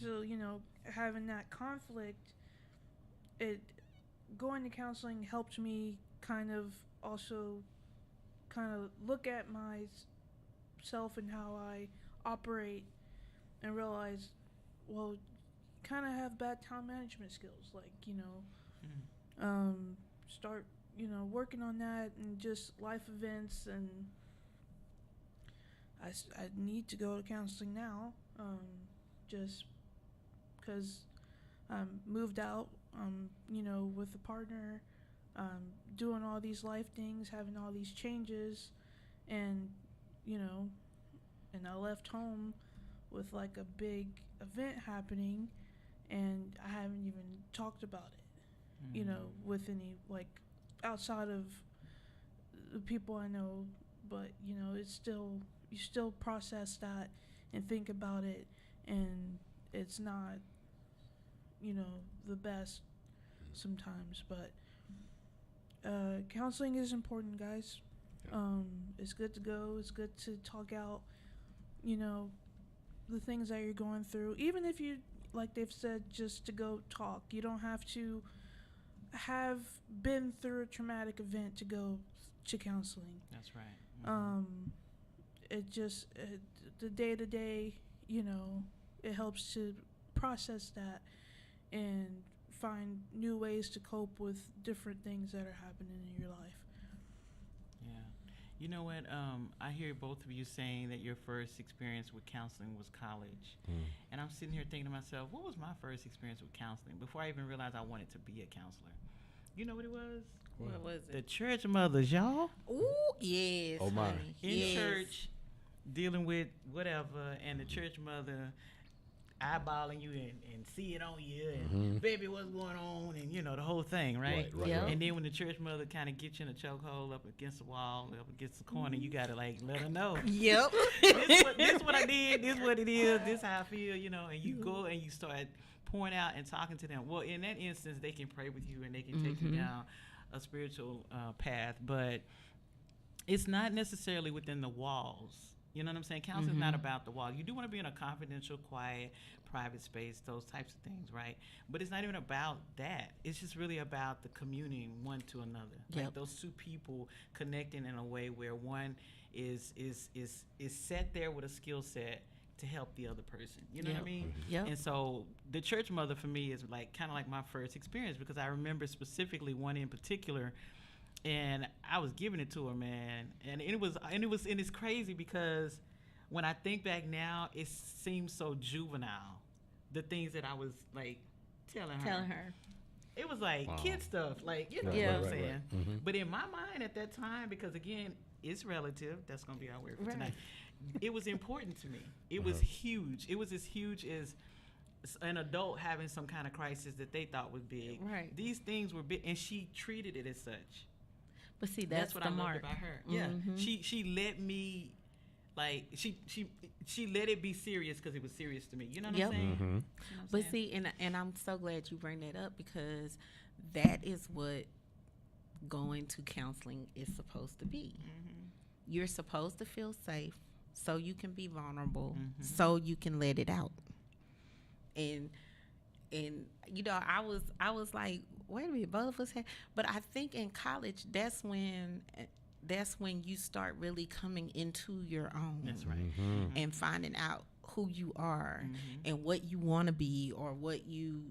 So, having that conflict, going to counseling helped me kind of look at myself and how I operate, and realize, well, kind of have bad time management skills. Like, start, working on that, and just life events. And I need to go to counseling now, just because I'm moved out, with a partner, doing all these life things, having all these changes, and and I left home with, like, a big event happening, and I haven't even talked about it, with any, like, outside of the people I know. But it's still, you still process that and think about it, and it's not the best sometimes. But counseling is important, guys. It's good to go. It's good to talk out, the things that you're going through. Even if you, like they've said, just to go talk. You don't have to have been through a traumatic event to go to counseling. That's right. It just, the day to day, it helps to process that and find new ways to cope with different things that are happening in your life. Yeah. You know what? I hear both of you saying that your first experience with counseling was college. And I'm sitting here thinking to myself, what was my first experience with counseling before I even realized I wanted to be a counselor? You know what it was? What was The church mothers, y'all. Ooh, yes. Oh, my. honey. In Yes. church, dealing with whatever, and the church mother eyeballing you and see it on you, and baby, what's going on, and the whole thing, right? Yeah. And then when the church mother kind of gets you in a chokehold up against the wall, up against the corner, you gotta, like, let her know. Yep. this what I did. This what it is. This how I feel. And you go and you start pouring out and talking to them. Well, in that instance, they can pray with you and they can take you down a spiritual path, but it's not necessarily within the walls. You know what I'm saying? Counseling is not about the wall. You do want to be in a confidential, quiet, private space, those types of things, right? But it's not even about that. It's just really about the communing one to another. Yep. Like those two people connecting in a way where one is set there with a skill set to help the other person. You know what I mean? Yep. And so the church mother for me is like kind of like my first experience, because I remember specifically one in particular, and I was giving it to her, man. And it's crazy because when I think back now, it seems so juvenile. The things that I was like telling her. It was like kid stuff, like, you know Right, what I'm right, saying. right. But in my mind at that time, because again, it's relative. That's gonna be our word for tonight. It was important to me. It was huge. It was as huge as an adult having some kind of crisis that they thought was big. Right. These things were big, and she treated it as such. But see, That's what the I mark. loved about her. Yeah, she let me Like she let it be serious because it was serious to me. You know what Yep. I'm saying? Mm-hmm. You know what I'm But saying? see, and I'm so glad you bring that up because that is what going to counseling is supposed to be. You're supposed to feel safe so you can be vulnerable, so you can let it out. And you know, I was like, wait a minute, both of us had, but I think in college that's when you start really coming into your own. That's right. And finding out who you are and what you want to be or what you're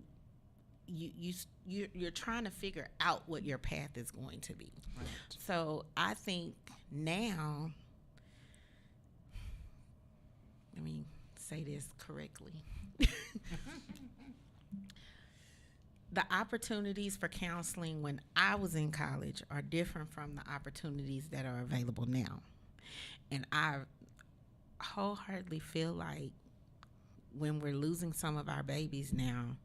trying to figure out what your path is going to be. Right. So I think now, let me say this correctly. The opportunities for counseling when I was in college are different from the opportunities that are available now. And I wholeheartedly feel like when we're losing some of our babies now,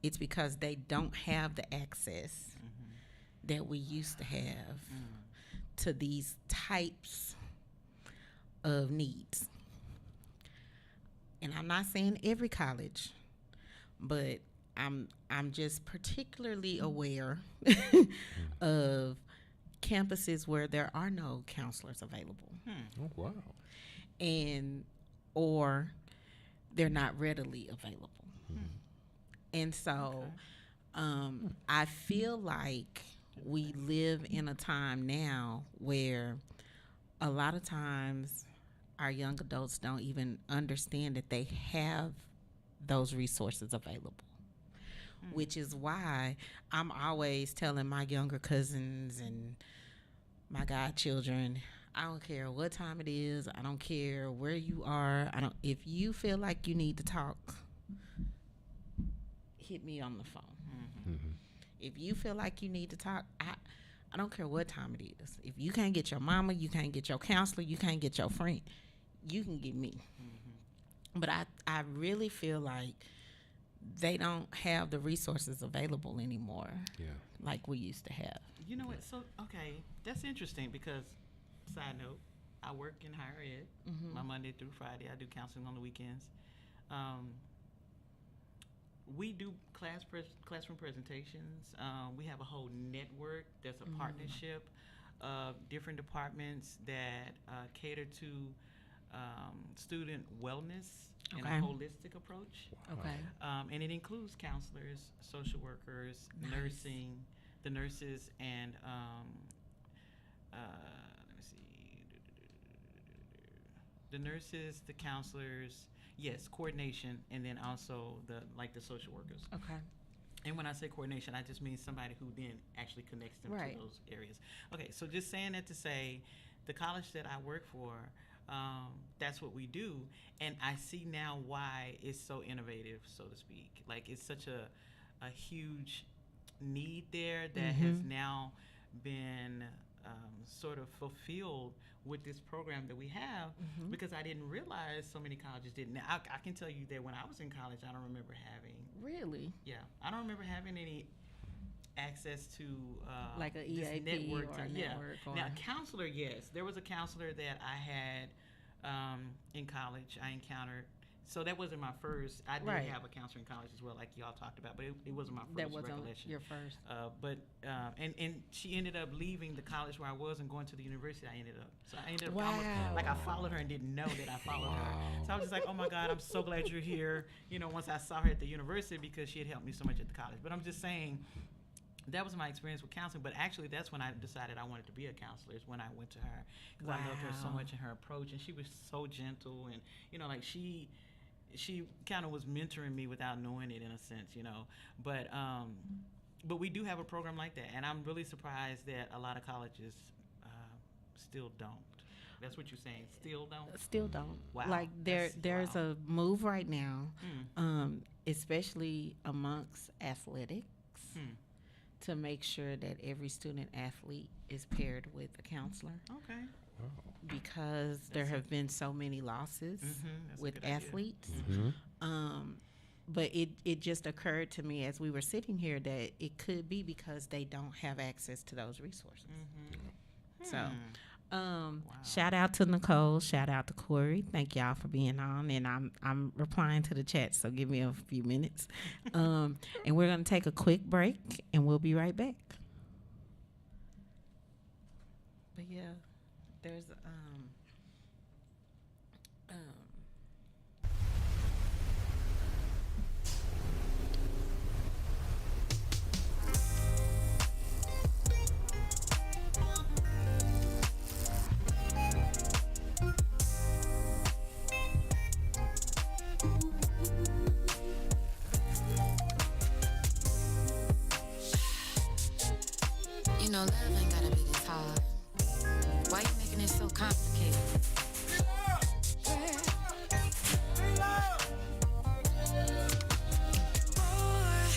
it's because they don't have the access that we used to have to these types of needs. And I'm not saying every college, but I'm just particularly aware of campuses where there are no counselors available, Oh, wow. and or they're not readily available. And so I feel like we live in a time now where a lot of times our young adults don't even understand that they have those resources available. Which is why I'm always telling my younger cousins and my godchildren, I don't care what time it is, I don't care where you are, if you feel like you need to talk, hit me on the phone. If you feel like you need to talk, I don't care what time it is. If you can't get your mama, you can't get your counselor, you can't get your friend, you can get me. But I really feel like they don't have the resources available anymore like we used to have. You know what? So, okay, that's interesting because, side note, I work in higher ed. My Monday through Friday. I do counseling on the weekends. We do classroom presentations. We have a whole network that's a partnership of different departments that cater to student wellness and a holistic approach. Okay. And it includes counselors, social workers, nursing, the nurses, and let me see, the nurses, the counselors, yes, coordination, and then also the social workers. Okay. And when I say coordination, I just mean somebody who then actually connects them Right. to those areas. Okay, so just saying that to say, the college that I work for, that's what we do, and I see now why it's so innovative, so to speak. Like, it's such a huge need there that has now been sort of fulfilled with this program that we have, because I didn't realize so many colleges didn't. Now, I can tell you that when I was in college, I don't remember having. Really? Yeah, I don't remember having any access to Like a this EAP network. or a network or- Now, counselor, yes, there was a counselor that I had in college. I encountered. So that wasn't my first. I did Right. have a counselor in college as well, like y'all talked about, but it wasn't my first That wasn't recollection. your first. And she ended up leaving the college where I was and going to the university I ended up. So I ended up Wow. almost like I followed her and didn't know that I followed her. So I was just like, oh my God, I'm so glad you're here. You know, once I saw her at the university, because she had helped me so much at the college. But I'm just saying, that was my experience with counseling. But actually, that's when I decided I wanted to be a counselor, is when I went to her. Because I loved her so Wow. much in her approach. And she was so gentle. And, you know, like she kind of was mentoring me without knowing it, in a sense, you know. But we do have a program like that. And I'm really surprised that a lot of colleges still don't. That's what you're saying, still don't? Still don't. Wow. Like there's Wow. a move right now, especially amongst athletics, to make sure that every student athlete is paired with a counselor, Okay. because there have been so many losses That's a with good idea. athletes. But it just occurred to me as we were sitting here that it could be because they don't have access to those resources. So Shout out to Nicole. Shout out to Corey. Thank y'all for being on. And I'm replying to the chat, so give me a few minutes. And we're gonna take a quick break, and we'll be right back. But yeah, there's You know, love ain't gotta be this hard. Why you making it so complicated? Boy,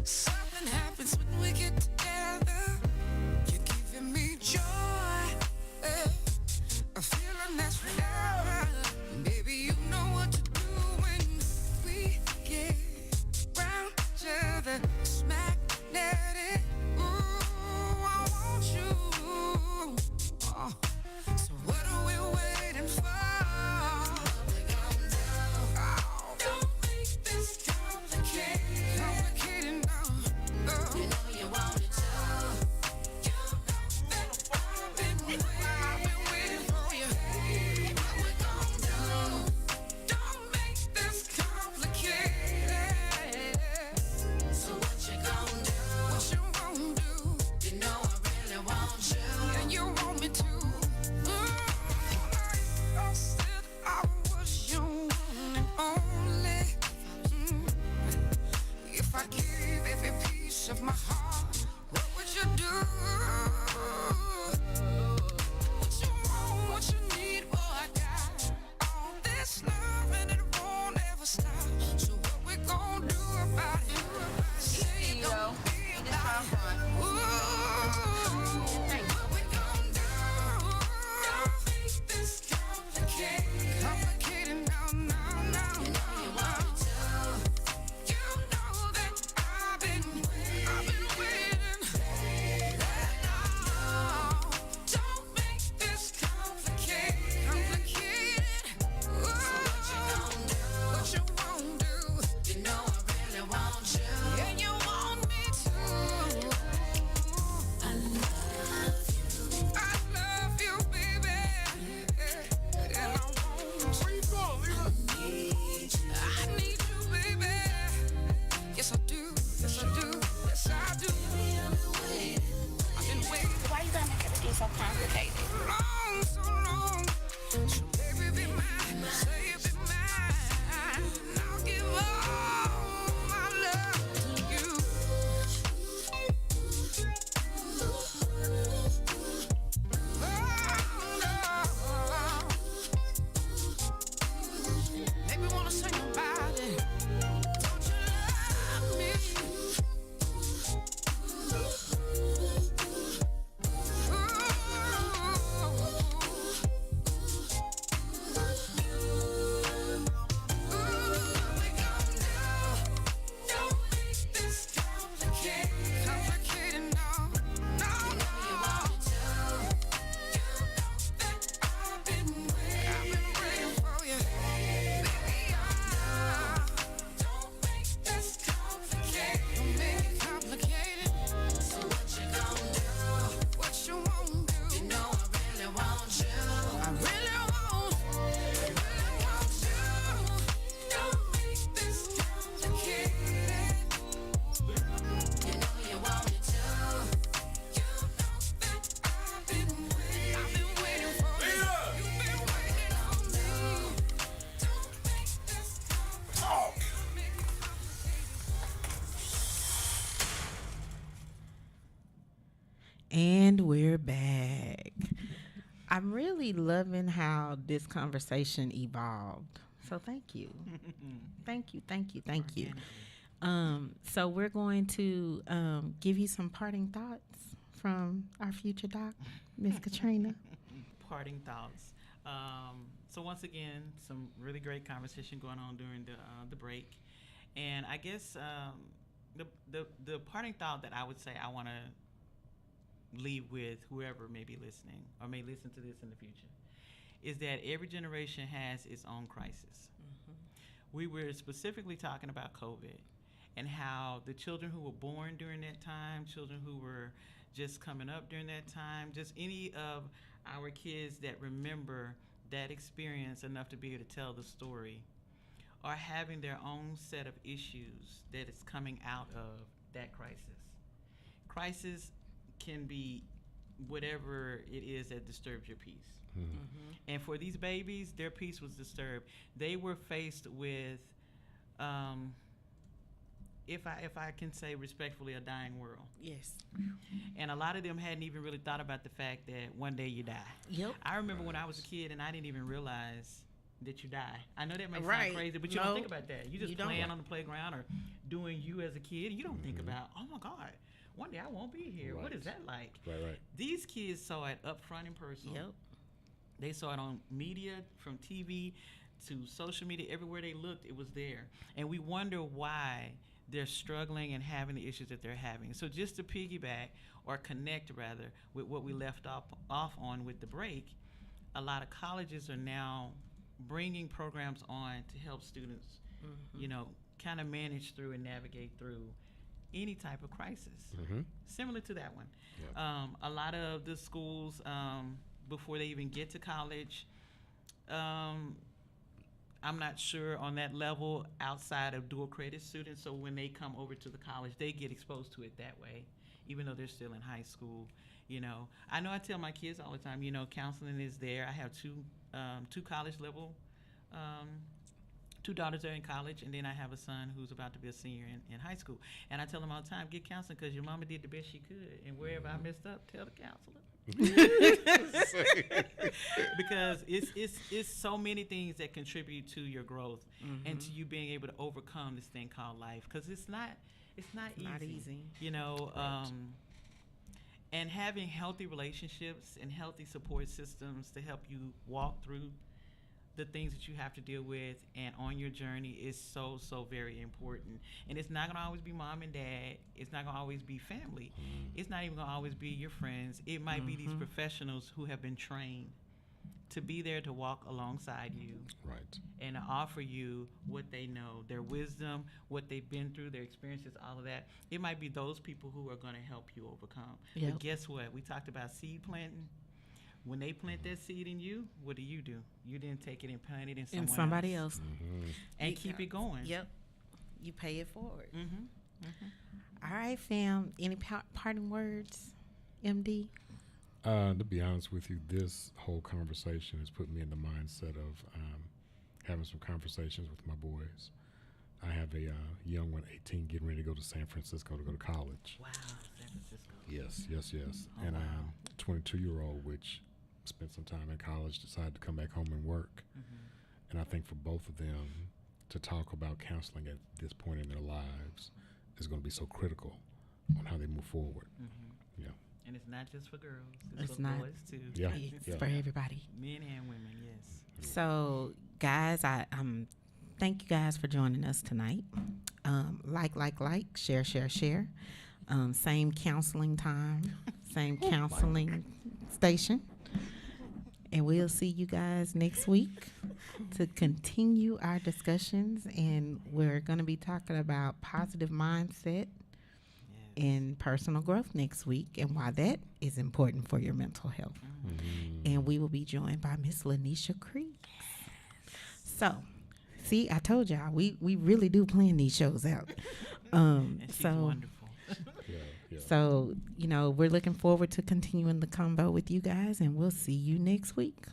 something happens when we get together. You're giving me joy, a feeling that's forever. Baby, you know what to do when we get round each other. Smack that. Ooh, I want you. So what are we waiting for? Don't make this complicated. Complicated now. You know you want it too. You know that I've been waiting for you. What we gon' do? Don't make this complicated. So what you gon' do? What you won't do? You know I really want you. And you want me to. I said I was your one and only. If I give every piece of my heart, what would you do? What you want, what you need, boy, I got all this love and it won't ever stop. So what we gon' do about it? Say it don't be about it. What we gon' do? Don't make this complicated. Complicated now. You know you want it too. You know that I've been waiting. Don't make this complicated. So what you gon' do? What you won't do? You know I really want you. And you want me too. I love you, baby. And I want you. Where you going, Lena? I need you, baby. Yes, I do. Yes, I do. Yes, I do. I've been waiting. Why you gonna make everything so complicated? So long. So baby, be mine. Say it, be mine. I'll give all my love to you. Make me wanna sing about it. Don't you love me? And we're back. I'm really loving how this conversation evolved. So thank you. Thank you. So we're going to give you some parting thoughts from our future doc, Miss Katrina. Parting thoughts. So once again, some really great conversation going on during the break, and I guess the parting thought that I would say I want to leave with whoever may be listening or may listen to this in the future is that every generation has its own crisis. We were specifically talking about COVID and how the children who were born during that time, children who were just coming up during that time, just any of our kids that remember that experience enough to be able to tell the story are having their own set of issues that is coming out of that crisis. Crisis can be whatever it is that disturbs your peace. And for these babies, their peace was disturbed. They were faced with, if I can say respectfully, a dying world. Yes. And a lot of them hadn't even really thought about the fact that one day you die. Yep. I remember when I was a kid and I didn't even realize that you die. I know that may Right. sound crazy, but you No, don't think about that. You just you don't. playing on the playground or doing you as a kid. You don't think about, oh my God, one day I won't be here. What is that like? Right. These kids saw it up front and personal. Yep. They saw it on media, from TV to social media. Everywhere they looked, it was there. And we wonder why they're struggling and having the issues that they're having. So just to piggyback or connect rather with what we left off on with the break, a lot of colleges are now bringing programs on to help students, you know, kind of manage through and navigate through any type of crisis, similar to that one. Yep. A lot of the schools, before they even get to college, I'm not sure on that level outside of dual credit students. So when they come over to the college, they get exposed to it that way, even though they're still in high school. You know, I know I tell my kids all the time, you know, counseling is there. I have two college level, two daughters are in college, and then I have a son who's about to be a senior in high school. And I tell them all the time, get counseling because your mama did the best she could. And wherever I messed up, tell the counselor. Because it's so many things that contribute to your growth and to you being able to overcome this thing called life. Because it's not easy. You know, and having healthy relationships and healthy support systems to help you walk through the things that you have to deal with and on your journey is so very important. And it's not going to always be mom and dad. It's not going to always be family. It's not even going to always be your friends. It might be these professionals who have been trained to be there to walk alongside you, Right. and to offer you what they know, their wisdom, what they've been through, their experiences, all of that. It might be those people who are going to help you overcome. Yep. But guess what? We talked about seed planting. When they plant that seed in you, what do? You didn't take it and plant it in somebody else. and You keep got- it going. Yep. You pay it forward. Mm-hmm. All right, fam. Any parting words, MD? To be honest with you, this whole conversation has put me in the mindset of having some conversations with my boys. I have a young one, 18, getting ready to go to San Francisco to go to college. Wow, San Francisco. Yes. Oh, And wow. a 22-year-old, which spent some time in college, decided to come back home and work. And I think for both of them to talk about counseling at this point in their lives is going to be so critical on how they move forward. Yeah. And it's not just for girls. It's It's for not. boys too. Yeah. It's for everybody. Men and women, yes. So, guys, I thank you guys for joining us tonight. Like, share. Same counseling time, same counseling station. And we'll see you guys next week to continue our discussions. And we're going to be talking about positive mindset and personal growth next week and why that is important for your mental health. And we will be joined by Miss Lanisha Creeks. So, see, I told y'all, we really do plan these shows out. And she's So, wonderful. Yeah. so, you know, we're looking forward to continuing the combo with you guys, and we'll see you next week.